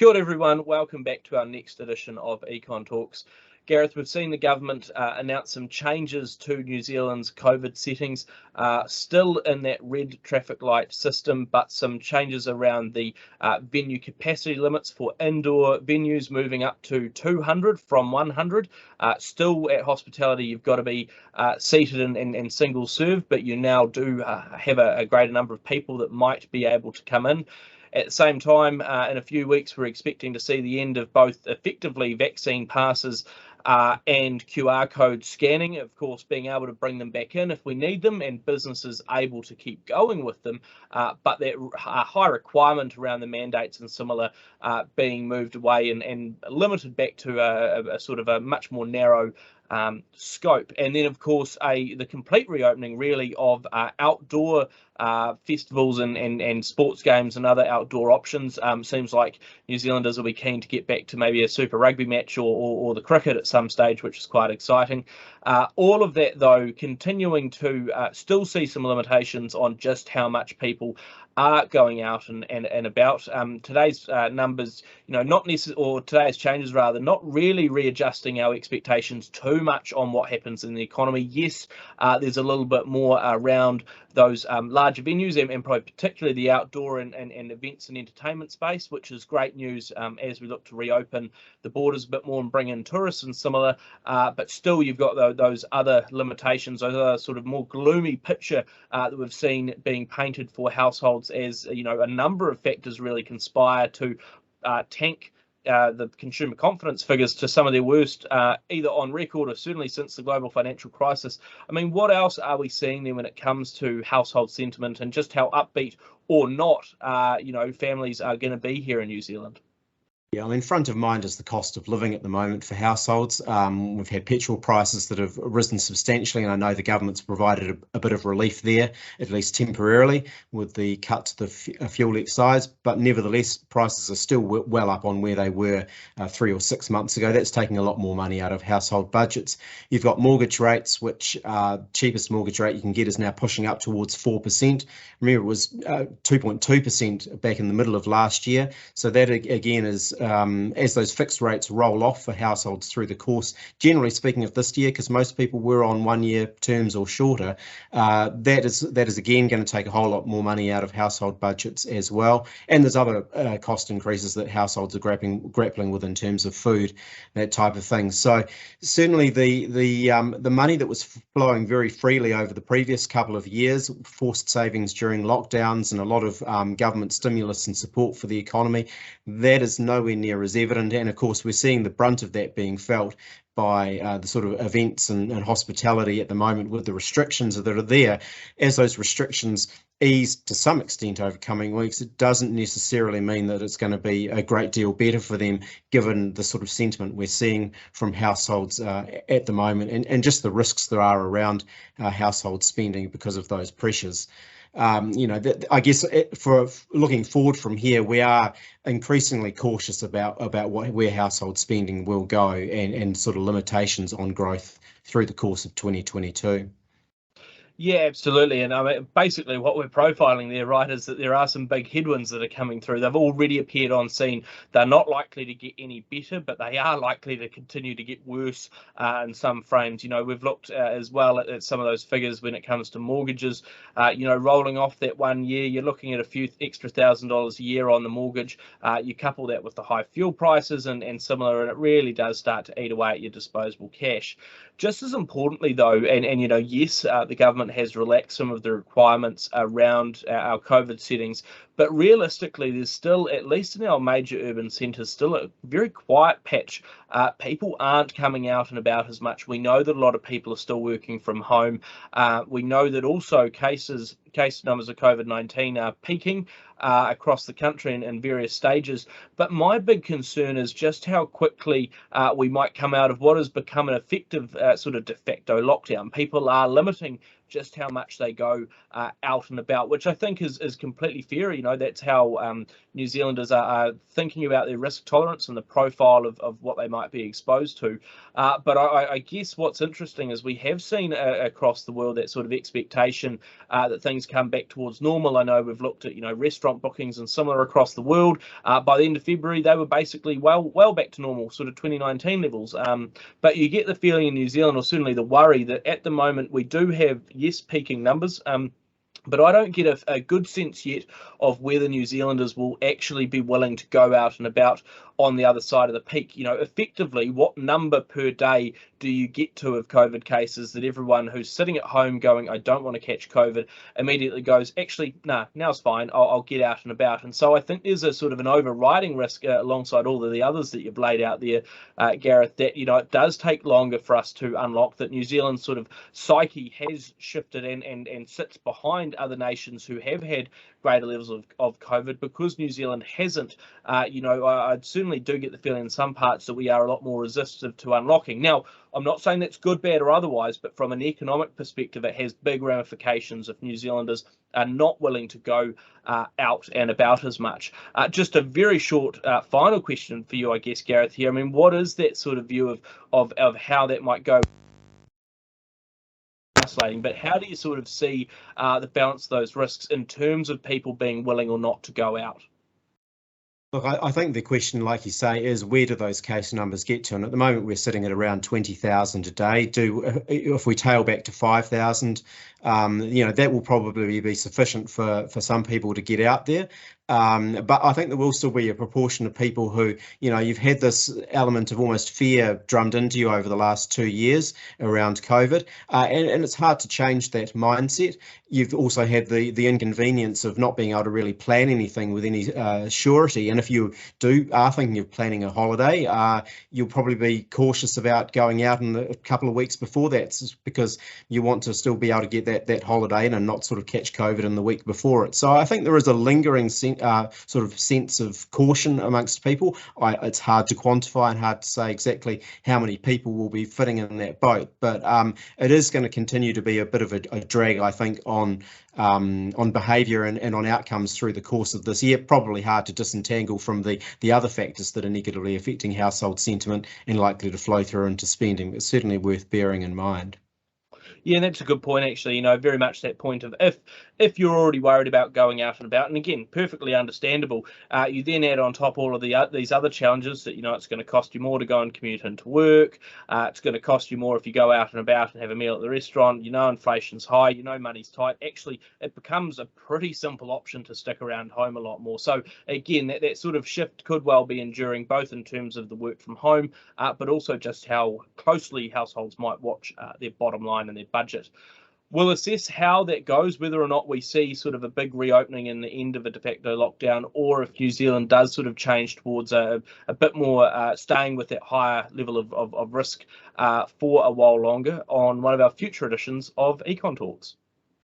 Kia ora everyone, welcome back to our next edition of Econ Talks. Gareth, we've seen the government announce some changes to New Zealand's COVID settings, still in that red traffic light system, but some changes around the venue capacity limits for indoor venues moving up to 200 from 100. Still at hospitality, you've got to be seated and single serve, but you now do have a greater number of people that might be able to come in. At the same time, in a few weeks, we're expecting to see the end of both effectively vaccine passes and QR code scanning, of course, being able to bring them back in if we need them and businesses able to keep going with them, but that high requirement around the mandates and similar being moved away and limited back to a sort of a much more narrow scope. And then, of course, the complete reopening really of outdoor festivals and sports games and other outdoor options. Seems like New Zealanders will be keen to get back to maybe a Super Rugby match or the cricket at some stage, which is quite exciting. All of that, though, continuing to still see some limitations on just how much people are going out and about. Today's numbers, not necessarily, or today's changes rather, not really readjusting our expectations too much on what happens in the economy. Yes, there's a little bit more around those larger venues and probably particularly the outdoor and events and entertainment space, which is great news as we look to reopen the borders a bit more and bring in tourists and similar. But still, you've got those other limitations, those other sort of more gloomy picture that we've seen being painted for households as, a number of factors really conspire to tank the consumer confidence figures to some of their worst, either on record or certainly since the global financial crisis. I mean, what else are we seeing there when it comes to household sentiment and just how upbeat or not, families are going to be here in New Zealand? Yeah, I mean, front of mind is the cost of living at the moment for households. We've had petrol prices that have risen substantially, and I know the government's provided a bit of relief there, at least temporarily, with the cut to the fuel excise. But nevertheless, prices are still well up on where they were 3 or 6 months ago. That's taking a lot more money out of household budgets. You've got mortgage rates, which cheapest mortgage rate you can get is now pushing up towards 4%. Remember, it was 2.2% back in the middle of last year. So that again is as those fixed rates roll off for households through the course, generally speaking, of this year, because most people were on 1-year terms or shorter, that is again going to take a whole lot more money out of household budgets as well. And there's other cost increases that households are grappling with in terms of food, that type of thing. So certainly the money that was flowing very freely over the previous couple of years, forced savings during lockdowns and a lot of government stimulus and support for the economy, that is nowhere near as evident. And of course, we're seeing the brunt of that being felt by the sort of events and hospitality at the moment with the restrictions that are there. As those restrictions ease to some extent over coming weeks, it doesn't necessarily mean that it's going to be a great deal better for them, given the sort of sentiment we're seeing from households at the moment and just the risks there are around household spending because of those pressures. I guess for looking forward from here, we are increasingly cautious about where household spending will go and sort of limitations on growth through the course of 2022. Yeah, absolutely. And I mean, basically what we're profiling there, right, is that there are some big headwinds that are coming through. They've already appeared on scene. They're not likely to get any better, but they are likely to continue to get worse in some frames. We've looked as well at some of those figures when it comes to mortgages. Rolling off that 1 year, you're looking at a few extra $1,000s a year on the mortgage. You couple that with the high fuel prices and similar, and it really does start to eat away at your disposable cash. Just as importantly, though, yes, the government has relaxed some of the requirements around our COVID settings, but realistically, there's still, at least in our major urban centres, still a very quiet patch. People aren't coming out and about as much. We know that a lot of people are still working from home. We know that also case numbers of COVID-19 are peaking across the country in various stages. But my big concern is just how quickly we might come out of what has become an effective sort of de facto lockdown. People are limiting just how much they go out and about, which I think is completely fair. that's how New Zealanders are thinking about their risk tolerance and the profile of what they might be exposed to. But I guess what's interesting is we have seen across the world that sort of expectation that things come back towards normal. I know we've looked at restaurant bookings and similar across the world. By the end of February, they were basically well back to normal, sort of 2019 levels. But you get the feeling in New Zealand, or certainly the worry, that at the moment we do have, yes, peaking numbers. But I don't get a good sense yet of whether New Zealanders will actually be willing to go out and about on the other side of the peak. Effectively, what number per day do you get to of COVID cases that everyone who's sitting at home going, I don't want to catch COVID, immediately goes, actually, nah, now's fine, I'll get out and about. And so I think there's a sort of an overriding risk alongside all of the others that you've laid out there, Gareth, that, it does take longer for us to unlock, that New Zealand's sort of psyche has shifted and sits behind other nations who have had greater levels of COVID, because New Zealand hasn't. I certainly do get the feeling in some parts that we are a lot more resistant to unlocking. Now, I'm not saying that's good, bad, or otherwise, but from an economic perspective, it has big ramifications if New Zealanders are not willing to go out and about as much. Just a very short final question for you, I guess, Gareth, here. I mean, what is that sort of view of how that might go? But how do you sort of see the balance of those risks in terms of people being willing or not to go out? Look, I think the question, like you say, is where do those case numbers get to? And at the moment, we're sitting at around 20,000 a day. If we tail back to 5,000, that will probably be sufficient for some people to get out there. But I think there will still be a proportion of people who, you've had this element of almost fear drummed into you over the last 2 years around COVID, and it's hard to change that mindset. You've also had the inconvenience of not being able to really plan anything with any surety. And if you are thinking of planning a holiday, you'll probably be cautious about going out in a couple of weeks before that, because you want to still be able to get that holiday in and not sort of catch COVID in the week before it. So I think there is a lingering sort of sense of caution amongst people. It's hard to quantify and hard to say exactly how many people will be fitting in that boat, but it is going to continue to be a bit of a drag, I think, on behaviour and on outcomes through the course of this year. Probably hard to disentangle from the other factors that are negatively affecting household sentiment and likely to flow through into spending, but certainly worth bearing in mind. Yeah, and that's a good point, actually. Very much that point of if you're already worried about going out and about, and again, perfectly understandable, you then add on top all of these other challenges that, it's going to cost you more to go and commute into work. It's going to cost you more if you go out and about and have a meal at the restaurant. Inflation's high, money's tight. Actually, it becomes a pretty simple option to stick around home a lot more. So again, that sort of shift could well be enduring, both in terms of the work from home, but also just how closely households might watch their bottom line and their budget. We'll assess how that goes, whether or not we see sort of a big reopening in the end of a de facto lockdown, or if New Zealand does sort of change towards a bit more staying with that higher level of risk for a while longer, on one of our future editions of Econ Talks.